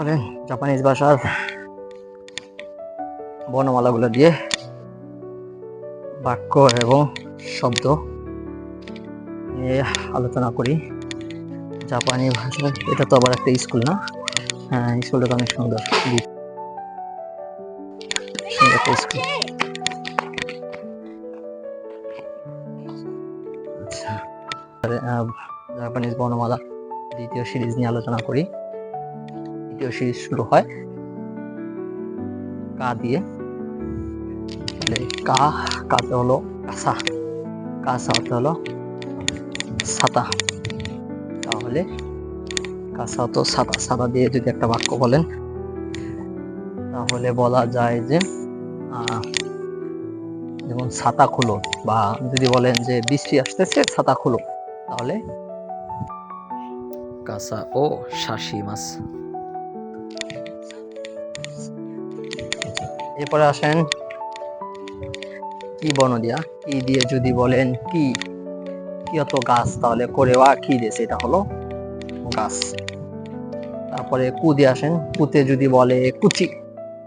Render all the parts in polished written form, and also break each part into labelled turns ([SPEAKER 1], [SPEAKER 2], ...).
[SPEAKER 1] চলেন জাপানিজ ভাষার বর্ণমালাগুলো দিয়ে বাক্য এবং শব্দ নিয়ে আলোচনা করি। জাপানি ভাষা, এটা তো আবার একটা স্কুল না? হ্যাঁ, স্কুলটা তো অনেক সুন্দর, সুন্দর একটা স্কুল। আচ্ছা, জাপানিজ বর্ণমালা দ্বিতীয় সিরিজ নিয়ে আলোচনা করি। দ্বিতীয় সিরিজ শুরু হয় কা দিয়ে। কাতে হলো কাসা, কাসা হতে হলো ছাতা। তাহলে কাসা তো ছাতা, ছাতা দিয়ে যদি একটা বাক্য বলেন তাহলে বলা যায় যে যেমন ছাতা খুলো, বা যদি বলেন যে বৃষ্টি আসতেছে ছাতা খুলো, তাহলে কাসা ও শাসিমাস। এরপরে আসেন কি বর্ণ দিয়া। কি দিয়ে যদি বলেন কি কিয়ত গাছ, তাহলে করেওয়া কি দিয়েছে, এটা হলো গাছ। তারপরে কু দিয়ে আসেন। কুতে যদি বলে কুচি,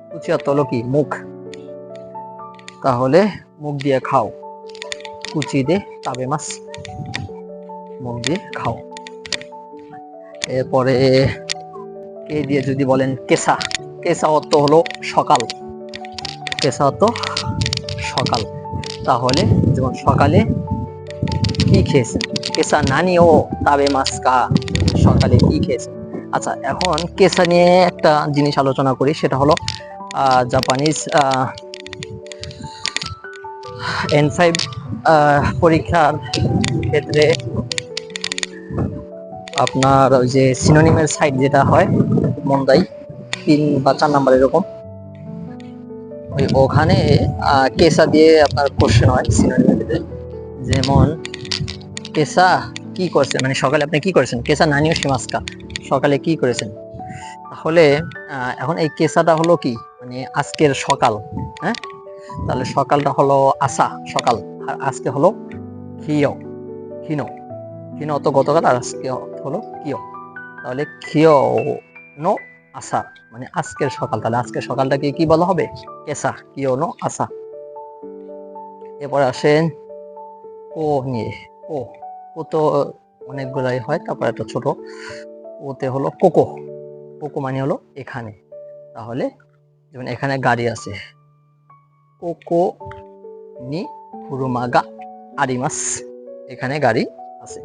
[SPEAKER 1] কুচি অর্থ হলো কি মুখ, তাহলে মুখ দিয়ে খাও। কুচি দে তাবে মাছ, মুখ দিয়ে খাও। এরপরে কে দিয়ে যদি বলেন কেসা, কেসা অর্থ হলো সকাল, কেসা অর্থ সকাল। তাহলে যেমন সকালে কি খেয়েছেন, কেসা নানি ও তাবে মাছ কা, সকালে কি খেয়েছেন। আচ্ছা, এখন কেসা নিয়ে একটা জিনিস আলোচনা করি, সেটা হলো জাপানিজ N5 পরীক্ষার ক্ষেত্রে আপনার ওই যে সিনোনিমের সাইড যেটা হয় মন্দাই 3 বা 4 নাম্বার এরকম, ওখানে কেসা দিয়ে আপনার কোশ্চেন হয় সিনোনিমের ক্ষেত্রে। যেমন কেসা কি করছেন, মানে সকালে আপনি কি করেছেন, কেসা নানিও শিমাস্কা, সকালে কি করেছেন। তাহলে এখন এই কেসাটা হলো কি, মানে আজকের সকাল। হ্যাঁ, তাহলে সকালটা হলো আসা, সকাল। আর আজকে হলো খিও, খিনো, খিনো তো গতকাল, আর আজকে হলো কিও। তাহলে খিও নো আসা, মানে আজকের সকাল। তাহলে আজকের সকালটাকে কি বলা হবে, কেসা, কিও নো আসা। এরপর আসেন ও নিয়ে। ও ও তো অনেকগুলাই হয়, তারপর একটা ছোট ওতে হলো কোকো, কোকো মানে হলো এখানে। তাহলে যেমন এখানে গাড়ি আছে, কোকো নি কুরুমা গা আরিমাস, এখানে গাড়ি আছে।